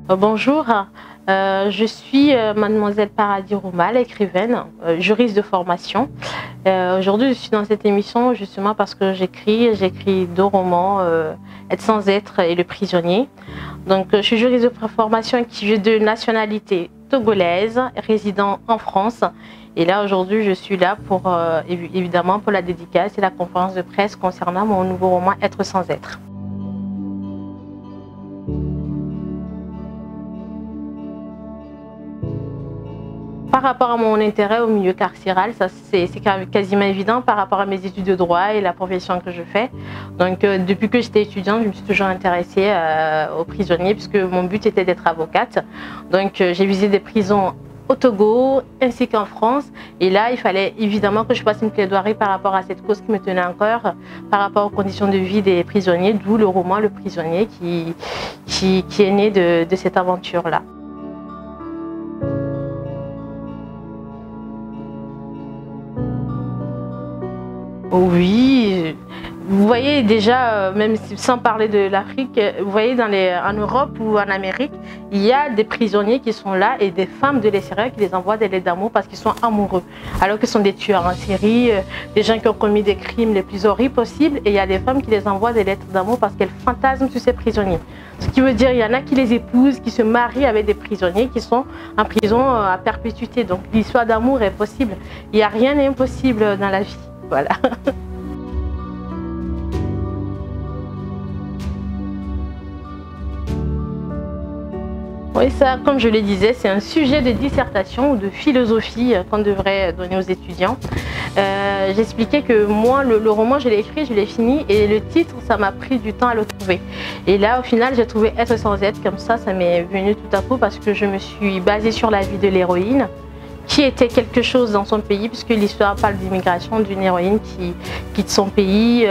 Bonjour, je suis Mademoiselle Paradis Roumal, écrivaine, juriste de formation. Aujourd'hui, je suis dans cette émission justement parce que j'écris deux romans, Être sans être et Le prisonnier. Donc, je suis juriste de formation qui est de nationalité togolaise, résidant en France. Et là, aujourd'hui, je suis là pour, évidemment, pour la dédicace et la conférence de presse concernant mon nouveau roman Être sans être. Par rapport à mon intérêt au milieu carcéral, ça c'est quasiment évident par rapport à mes études de droit et la profession que je fais. Donc depuis que j'étais étudiante, je me suis toujours intéressée aux prisonniers puisque mon but était d'être avocate. Donc j'ai visité des prisons au Togo ainsi qu'en France. Et là, il fallait évidemment que je fasse une plaidoirie par rapport à cette cause qui me tenait à cœur, par rapport aux conditions de vie des prisonniers, d'où le roman Le prisonnier qui est né de cette aventure-là. Oui, vous voyez déjà, même sans parler de l'Afrique, vous voyez en Europe ou en Amérique, il y a des prisonniers qui sont là et des femmes de l'extérieur qui les envoient des lettres d'amour parce qu'ils sont amoureux. Alors qu'ils sont des tueurs en série, des gens qui ont commis des crimes les plus horribles possibles, et il y a des femmes qui les envoient des lettres d'amour parce qu'elles fantasment sur ces prisonniers. Ce qui veut dire qu'il y en a qui les épousent, qui se marient avec des prisonniers qui sont en prison à perpétuité. Donc l'histoire d'amour est possible. Il n'y a rien d'impossible dans la vie. Voilà. Oui, ça, comme je le disais, c'est un sujet de dissertation ou de philosophie qu'on devrait donner aux étudiants. J'expliquais que moi, le roman, je l'ai écrit, je l'ai fini, et le titre, ça m'a pris du temps à le trouver. Et là, au final, j'ai trouvé Être sans être, comme ça m'est venu tout à coup parce que je me suis basée sur la vie de l'héroïne, qui était quelque chose dans son pays, puisque l'histoire parle d'immigration, d'une héroïne qui quitte son pays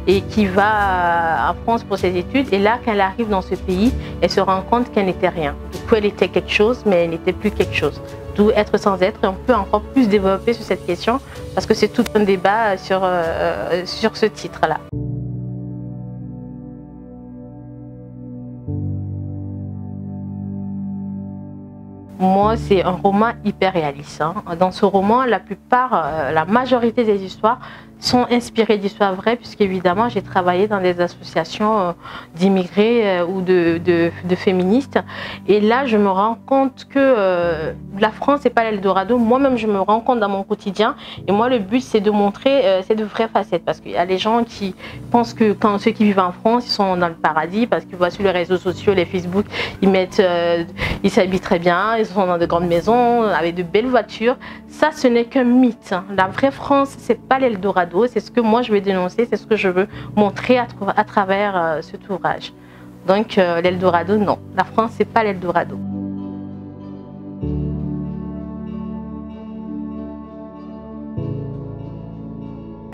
et qui va en France pour ses études. Et là, quand elle arrive dans ce pays, elle se rend compte qu'elle n'était rien. Du coup, elle était quelque chose, mais elle n'était plus quelque chose. D'où Être sans être. Et on peut encore plus développer sur cette question, parce que c'est tout un débat sur ce titre-là. Moi, c'est un roman hyper réaliste. Hein. Dans ce roman, la majorité des histoires sont inspirées d'histoires vraies, puisqu'évidemment, j'ai travaillé dans des associations d'immigrés ou de féministes. Et là, je me rends compte que la France n'est pas l'Eldorado. Moi-même, je me rends compte dans mon quotidien. Et moi, le but, c'est de montrer ces de vraies facettes. Parce qu'il y a les gens qui pensent que quand ceux qui vivent en France, ils sont dans le paradis, parce qu'ils voient sur les réseaux sociaux, les Facebook, ils s'habillent très bien, ils sont dans de grandes maisons, avec de belles voitures. Ça, ce n'est qu'un mythe. La vraie France, c'est pas l'Eldorado. C'est ce que moi je veux dénoncer, c'est ce que je veux montrer à travers cet ouvrage. Donc l'Eldorado, non. La France, c'est pas l'Eldorado.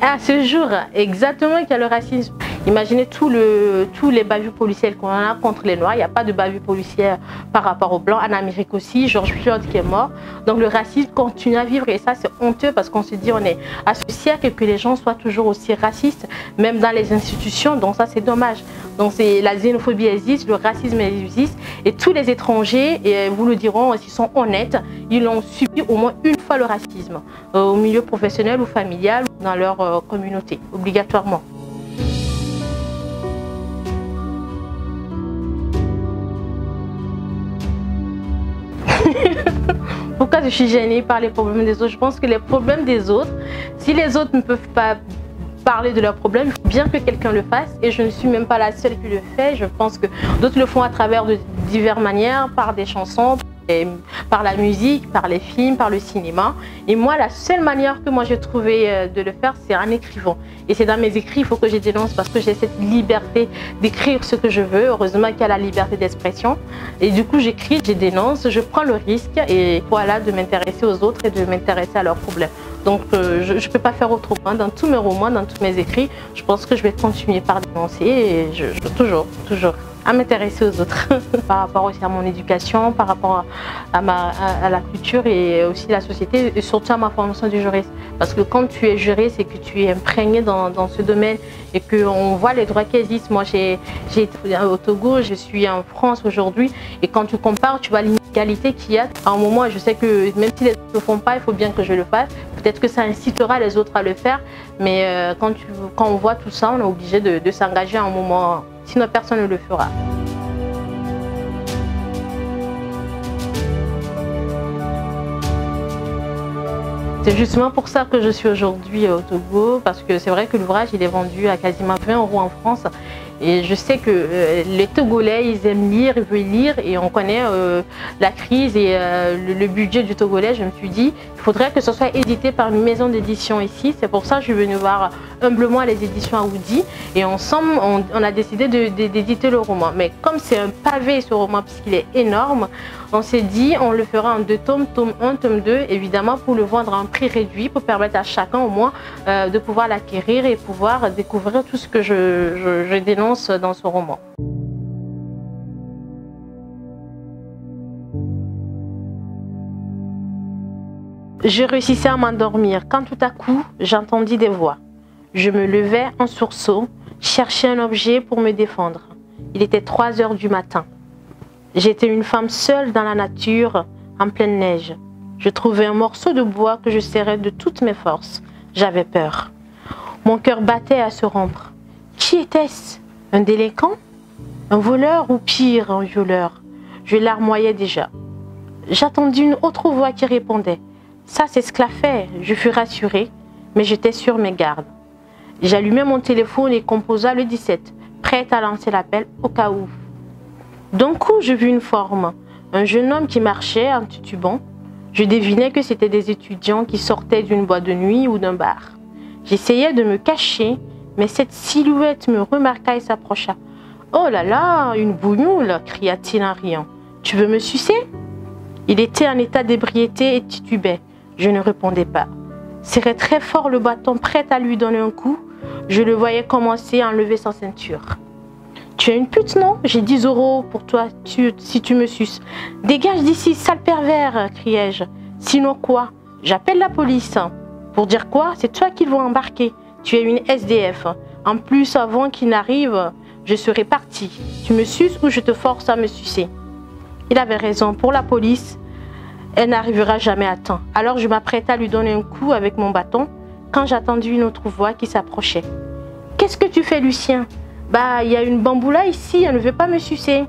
À ce jour, exactement qu'il y a le racisme. Imaginez tous les bavures policières qu'on a contre les Noirs. Il n'y a pas de bavure policière par rapport aux Blancs. En Amérique aussi, George Floyd qui est mort. Donc le racisme continue à vivre et ça c'est honteux parce qu'on se dit on est à ce siècle que les gens soient toujours aussi racistes, même dans les institutions. Donc ça c'est dommage. Donc la xénophobie existe, le racisme existe et tous les étrangers, et vous le diront, s'ils sont honnêtes, ils ont subi au moins une fois le racisme au milieu professionnel ou familial ou dans leur communauté, obligatoirement. Pourquoi je suis gênée par les problèmes des autres? Je pense que les problèmes des autres, si les autres ne peuvent pas parler de leurs problèmes, il faut bien que quelqu'un le fasse. Et je ne suis même pas la seule qui le fait. Je pense que d'autres le font à travers de diverses manières, par des chansons, par la musique, par les films, par le cinéma. Et moi, la seule manière que moi j'ai trouvé de le faire, c'est en écrivant. Et c'est dans mes écrits, il faut que je dénonce parce que j'ai cette liberté d'écrire ce que je veux. Heureusement qu'il y a la liberté d'expression. Et du coup, j'écris, je dénonce, je prends le risque et voilà, de m'intéresser aux autres et de m'intéresser à leurs problèmes. Donc, je ne peux pas faire autrement. Dans tous mes romans, dans tous mes écrits, je pense que je vais continuer par dénoncer et toujours à m'intéresser aux autres. Par rapport aussi à mon éducation, par rapport à la culture et aussi la société, et surtout à ma formation de juriste. Parce que quand tu es juriste, c'est que tu es imprégné dans ce domaine et qu'on voit les droits qui existent. Moi, j'ai été au Togo, je suis en France aujourd'hui, et quand tu compares, tu vois l'inégalité qu'il y a. À un moment, je sais que même si les autres ne le font pas, il faut bien que je le fasse. Peut-être que ça incitera les autres à le faire, mais quand on voit tout ça, on est obligé de s'engager à un moment, sinon personne ne le fera. C'est justement pour ça que je suis aujourd'hui au Togo, parce que c'est vrai que l'ouvrage il est vendu à quasiment 20 € en France. Et je sais que les Togolais, ils aiment lire, ils veulent lire, et on connaît la crise et le budget du Togolais. Je me suis dit, il faudrait que ce soit édité par une maison d'édition ici. C'est pour ça que je suis venue voir humblement les éditions Aoudi, et ensemble, on a décidé d'éditer le roman. Mais comme c'est un pavé ce roman, puisqu'il est énorme, on s'est dit, on le fera en 2 tomes, tome 1, tome 2, évidemment pour le vendre à un prix réduit, pour permettre à chacun au moins de pouvoir l'acquérir et pouvoir découvrir tout ce que je dénonce dans ce roman. Je réussissais à m'endormir quand tout à coup j'entendis des voix. Je me levai en sursaut, cherchais un objet pour me défendre. Il était 3 h du matin. J'étais une femme seule dans la nature, en pleine neige. Je trouvais un morceau de bois que je serrais de toutes mes forces. J'avais peur. Mon cœur battait à se rompre. Qui était-ce? Un délinquant? Un voleur ou pire, un violeur? Je larmoyais déjà. J'attendis une autre voix qui répondait. Ça, c'est ce que l'a fait. Je fus rassurée, mais j'étais sur mes gardes. J'allumai mon téléphone et composa le 17, prête à lancer l'appel au cas où. D'un coup, je vis une forme, un jeune homme qui marchait en titubant. Je devinais que c'était des étudiants qui sortaient d'une boîte de nuit ou d'un bar. J'essayais de me cacher, mais cette silhouette me remarqua et s'approcha. « Oh là là, une bougnoule !» cria-t-il en riant. « Tu veux me sucer ?» Il était en état d'ébriété et titubait. Je ne répondais pas. Serrait très fort le bâton, prête à lui donner un coup. Je le voyais commencer à enlever sa ceinture. « Tu es une pute, non? J'ai 10 € pour toi si tu me suces. »« Dégage d'ici, sale pervers !» criai-je. « Sinon quoi? J'appelle la police. »« Pour dire quoi? C'est toi qu'ils vont embarquer. Tu es une SDF. En plus, avant qu'il n'arrive, je serai partie. Tu me suces ou je te force à me sucer. » Il avait raison. Pour la police, elle n'arrivera jamais à temps. Alors je m'apprêtais à lui donner un coup avec mon bâton quand j'entendis une autre voix qui s'approchait. « Qu'est-ce que tu fais, Lucien? Bah, il y a une bamboula ici, elle ne veut pas me sucer. »«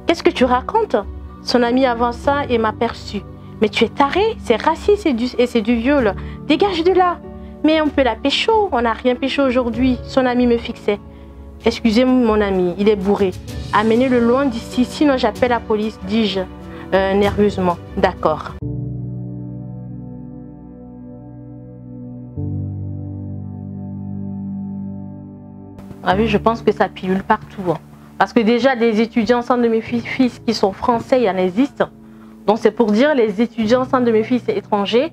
Qu'est-ce que tu racontes ?» Son ami avança et m'aperçut. « Mais tu es taré, c'est raciste et c'est du viol. Dégage de là. » « Mais on peut la pécho, on n'a rien pécho aujourd'hui. » Son ami me fixait. « Excusez-moi mon ami, il est bourré. Amenez-le loin d'ici, sinon j'appelle la police, dis-je nerveusement. D'accord. » Ah oui, je pense que ça pilule partout. Parce que déjà, des étudiants centre de mes fils qui sont français, il y en existe. Donc c'est pour dire, les étudiants centre de mes fils étrangers,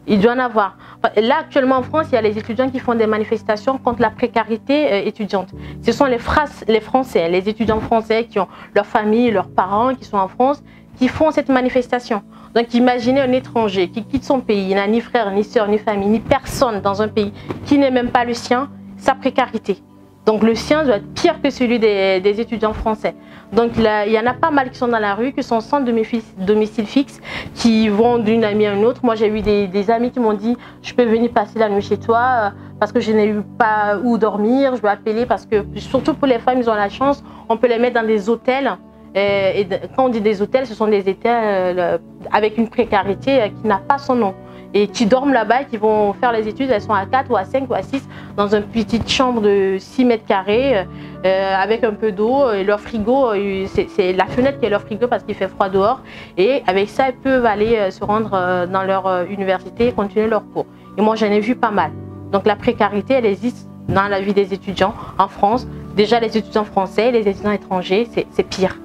il doit en avoir. Là, actuellement en France, il y a les étudiants qui font des manifestations contre la précarité étudiante. Ce sont les Français, les étudiants français qui ont leur famille, leurs parents qui sont en France, qui font cette manifestation. Donc imaginez un étranger qui quitte son pays, il n'a ni frère, ni soeur, ni famille, ni personne dans un pays qui n'est même pas le sien, sa précarité. Donc le sien doit être pire que celui des étudiants français. Donc là, il y en a pas mal qui sont dans la rue, qui sont sans domicile fixe, qui vont d'une amie à une autre. Moi j'ai eu des amis qui m'ont dit « je peux venir passer la nuit chez toi parce que je n'ai eu pas où dormir, je dois appeler » parce que surtout pour les femmes, ils ont la chance, on peut les mettre dans des hôtels. Et quand on dit des hôtels, ce sont des hôtels avec une précarité qui n'a pas son nom. Et qui dorment là-bas, qui vont faire les études, elles sont à 4 ou à 5 ou à 6 dans une petite chambre de 6 mètres carrés avec un peu d'eau. Et leur frigo, c'est la fenêtre qui est leur frigo parce qu'il fait froid dehors. Et avec ça, elles peuvent aller se rendre dans leur université et continuer leur cours. Et moi, j'en ai vu pas mal. Donc la précarité, elle existe dans la vie des étudiants en France. Déjà, les étudiants français, les étudiants étrangers, c'est pire.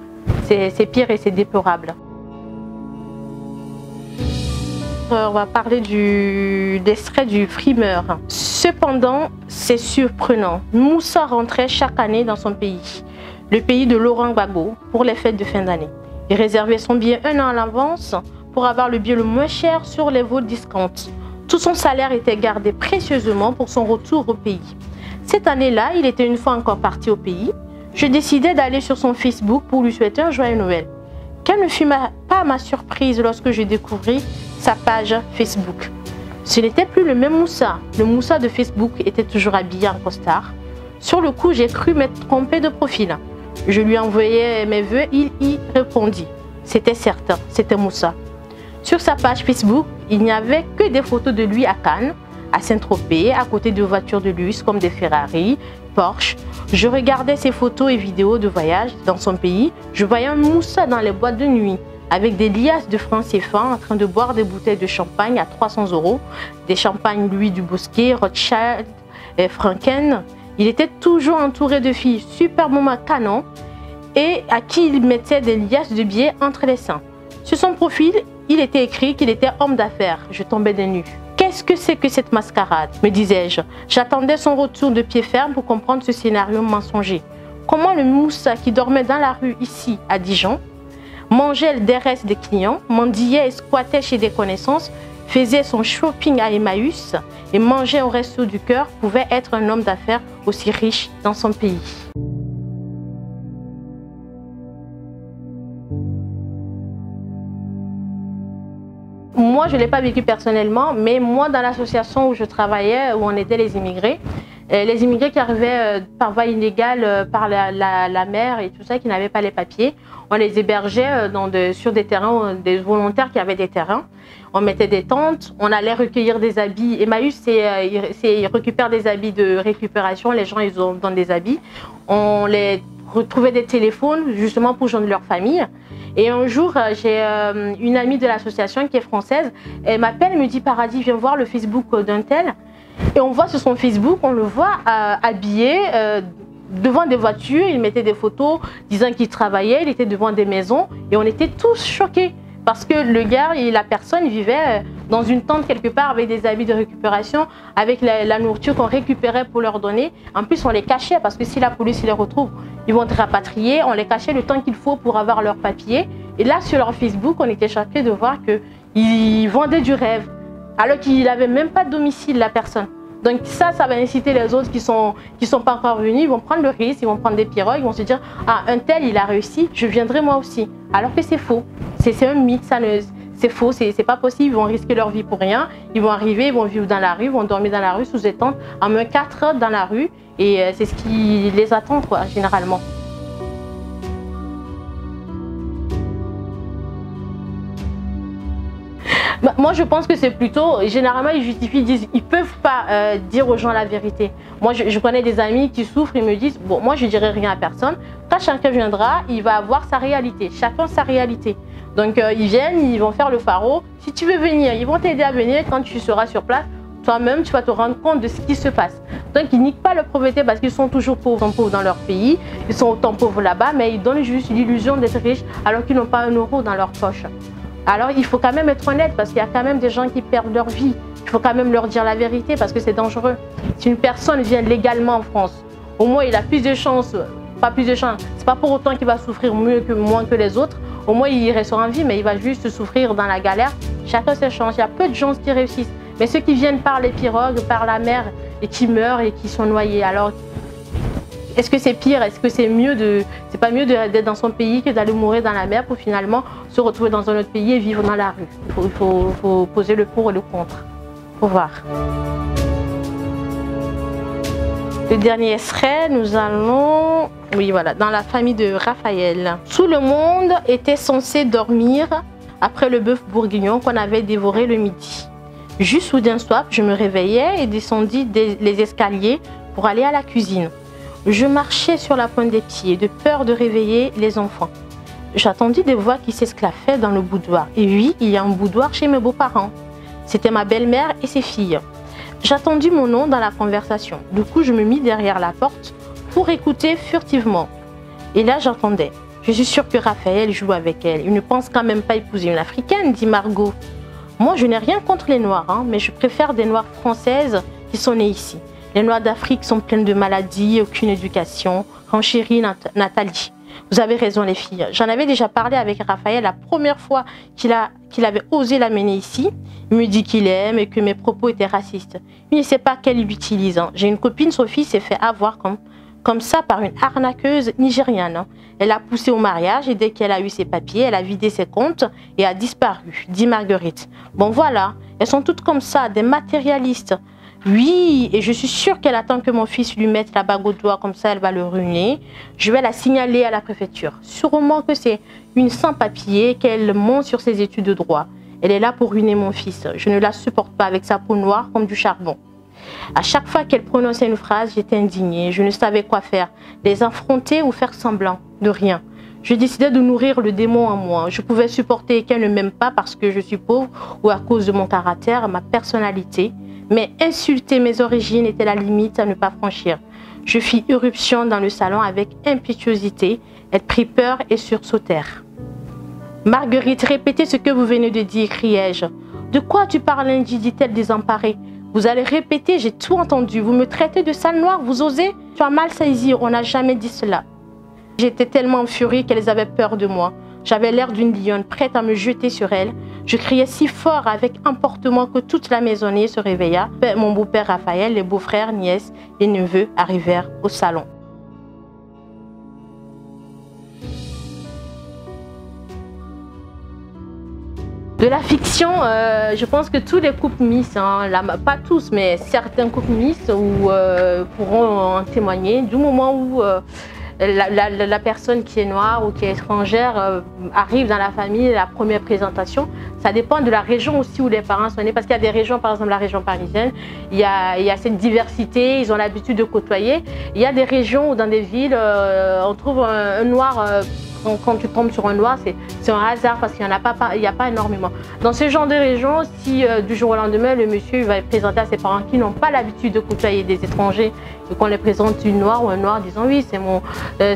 C'est pire et c'est déplorable. On va parler d'extrait du Frimeur. Cependant, c'est surprenant. Moussa rentrait chaque année dans son pays, le pays de Laurent Gbagbo, pour les fêtes de fin d'année. Il réservait son billet 1 an à l'avance pour avoir le billet le moins cher sur les vols discount. Tout son salaire était gardé précieusement pour son retour au pays. Cette année-là, il était une fois encore parti au pays. Je décidai d'aller sur son Facebook pour lui souhaiter un joyeux Noël. Quelle ne fut pas ma surprise lorsque je découvris sa page Facebook. Ce n'était plus le même Moussa. Le Moussa de Facebook était toujours habillé en costard. Sur le coup, j'ai cru m'être trompée de profil. Je lui envoyais mes vœux, il y répondit. C'était certain, c'était Moussa. Sur sa page Facebook, il n'y avait que des photos de lui à Cannes, à Saint-Tropez, à côté de voitures de luxe comme des Ferrari, Porsche. Je regardais ses photos et vidéos de voyage dans son pays. Je voyais un Moussa dans les boîtes de nuit, avec des liasses de francs CFA en train de boire des bouteilles de champagne à 300 €, des champagnes Louis du Bosquet, Rothschild et Franken. Il était toujours entouré de filles superbement canon et à qui il mettait des liasses de billets entre les seins. Sur son profil, il était écrit qu'il était homme d'affaires. Je tombais des nues. Qu'est-ce que c'est que cette mascarade, me disais-je. J'attendais son retour de pied ferme pour comprendre ce scénario mensonger. Comment le Moussa qui dormait dans la rue ici à Dijon, mangeait des restes des clients, mendiait et squattait chez des connaissances, faisait son shopping à Emmaüs et mangeait au resto du cœur, pouvait être un homme d'affaires aussi riche dans son pays. Moi, je ne l'ai pas vécu personnellement, mais moi, dans l'association où je travaillais, où on était les immigrés qui arrivaient par voie illégale par la mer et tout ça, qui n'avaient pas les papiers, on les hébergeait sur des terrains, des volontaires qui avaient des terrains. On mettait des tentes, on allait recueillir des habits. Emmaüs, ils récupèrent des habits de récupération, les gens ils donnent des habits. On les retrouvait des téléphones justement pour joindre leur famille. Et un jour, j'ai une amie de l'association qui est française, elle m'appelle, elle me dit « Paradis, viens voir le Facebook d'un tel ». Et on voit sur son Facebook, on le voit habillé devant des voitures, il mettait des photos disant qu'il travaillait, il était devant des maisons et on était tous choqués. Parce que le gars et la personne vivait dans une tente quelque part avec des habits de récupération, avec la nourriture qu'on récupérait pour leur donner. En plus, on les cachait parce que si la police les retrouve, ils vont être rapatriés. On les cachait le temps qu'il faut pour avoir leurs papiers. Et là, sur leur Facebook, on était choqués de voir qu'ils vendaient du rêve, alors qu'il n'avait même pas de domicile, la personne. Donc ça va inciter les autres qui sont pas encore venus, ils vont prendre le risque, ils vont prendre des pirogues, ils vont se dire « Ah, un tel, il a réussi, je viendrai moi aussi ». Alors que c'est faux, c'est un mythe, c'est faux, c'est pas possible, ils vont risquer leur vie pour rien. Ils vont arriver, ils vont vivre dans la rue, ils vont dormir dans la rue sous des tentes, en moins 4 heures dans la rue, et c'est ce qui les attend, quoi, généralement. Moi, je pense que c'est plutôt, généralement, ils justifient, ils disent, ils ne peuvent pas dire aux gens la vérité. Moi, je connais des amis qui souffrent, ils me disent, bon, moi, je ne dirai rien à personne. Quand chacun viendra, il va avoir sa réalité, chacun sa réalité. Donc, ils viennent, ils vont faire le pharo. Si tu veux venir, ils vont t'aider à venir. Quand tu seras sur place, toi-même, tu vas te rendre compte de ce qui se passe. Donc, ils niquent pas leur pauvreté parce qu'ils sont toujours pauvres dans leur pays. Ils sont autant pauvres là-bas, mais ils donnent juste l'illusion d'être riches alors qu'ils n'ont pas un euro dans leur poche. Alors, il faut quand même être honnête parce qu'il y a quand même des gens qui perdent leur vie. Il faut quand même leur dire la vérité parce que c'est dangereux. Si une personne vient légalement en France, au moins il a plus de chances, pas plus de chances, c'est pas pour autant qu'il va souffrir moins que les autres. Au moins il restera en vie, mais il va juste souffrir dans la galère. Chacun ses chances. Il y a peu de gens qui réussissent. Mais ceux qui viennent par les pirogues, par la mer et qui meurent et qui sont noyés, alors est-ce que c'est pire? Est-ce que c'est mieux c'est pas mieux d'être dans son pays que d'aller mourir dans la mer pour finalement se retrouver dans un autre pays et vivre dans la rue? Il faut poser le pour et le contre. Faut voir. Le dernier extrait, nous allons, oui voilà, dans la famille de Raphaël. Tout le monde était censé dormir après le bœuf bourguignon qu'on avait dévoré le midi. Juste soudain soir, je me réveillais et descendis les escaliers pour aller à la cuisine. Je marchais sur la pointe des pieds, de peur de réveiller les enfants. J'attendis des voix qui s'esclaffaient dans le boudoir. Et oui, il y a un boudoir chez mes beaux-parents. C'était ma belle-mère et ses filles. J'attendis mon nom dans la conversation. Du coup, je me mis derrière la porte pour écouter furtivement. Et là, j'entendais. Je suis sûre que Raphaël joue avec elle. Il ne pense quand même pas épouser une Africaine, dit Margot. Moi, je n'ai rien contre les Noirs, hein, mais je préfère des Noires françaises qui sont nées ici. Les Noirs d'Afrique sont pleines de maladies, aucune éducation, renchérit Nathalie. Vous avez raison les filles. J'en avais déjà parlé avec Raphaël la première fois qu'il avait osé l'amener ici. Il me dit qu'il aime et que mes propos étaient racistes. Il ne sait pas qu'elle l'utilise. Hein. J'ai une copine, Sophie, s'est fait avoir comme ça par une arnaqueuse nigériane. Hein. Elle l'a poussée au mariage et dès qu'elle a eu ses papiers, elle a vidé ses comptes et a disparu, dit Marguerite. Bon voilà, elles sont toutes comme ça, des matérialistes. Oui, et je suis sûre qu'elle attend que mon fils lui mette la bague au doigt, comme ça elle va le ruiner. Je vais la signaler à la préfecture. Sûrement que c'est une sans-papier qu'elle monte sur ses études de droit. Elle est là pour ruiner mon fils. Je ne la supporte pas avec sa peau noire comme du charbon. À chaque fois qu'elle prononçait une phrase, j'étais indignée. Je ne savais quoi faire. Les affronter ou faire semblant de rien. Je décidais de nourrir le démon en moi. Je pouvais supporter qu'elle ne m'aime pas parce que je suis pauvre ou à cause de mon caractère, ma personnalité. Mais insulter mes origines était la limite à ne pas franchir. Je fis irruption dans le salon avec impétuosité. Elle prit peur et sursautèrent. « Marguerite, répétez ce que vous venez de dire, criai-je. « De quoi tu parles, Indy » dit-elle désemparée. « Vous allez répéter, j'ai tout entendu. Vous me traitez de sale noire, vous osez? Tu as mal saisi, on n'a jamais dit cela. » J'étais tellement en furie qu'elles avaient peur de moi. J'avais l'air d'une lionne prête à me jeter sur elle. Je criais si fort avec emportement que toute la maisonnée se réveilla. Mon beau-père Raphaël, les beaux-frères, nièces et neveux arrivèrent au salon. De la fiction, je pense que tous les couples Miss, hein, pas tous, mais certains couples Miss pourront en témoigner. Du moment où la personne qui est noire ou qui est étrangère arrive dans la famille, la première présentation, ça dépend de la région aussi où les parents sont nés, parce qu'il y a des régions, par exemple la région parisienne, il y a cette diversité, ils ont l'habitude de côtoyer. Il y a des régions ou dans des villes, on trouve un noir, quand tu tombes sur un noir, c'est un hasard parce qu'il n'y a pas énormément. Dans ce genre de région, si du jour au lendemain, le monsieur va présenter à ses parents qui n'ont pas l'habitude de côtoyer des étrangers et qu'on les présente une noire ou un noir disant oui, c'est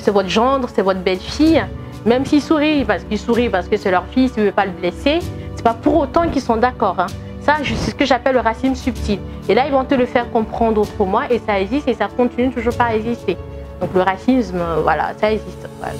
votre gendre, c'est votre belle-fille, même s'ils sourient parce que c'est leur fils, ils ne veulent pas le blesser, c'est pas pour autant qu'ils sont d'accord. Hein. Ça, c'est ce que j'appelle le racisme subtil. Et là, ils vont te le faire comprendre autrement et ça existe et ça continue toujours par exister. Donc le racisme, voilà, ça existe. Voilà.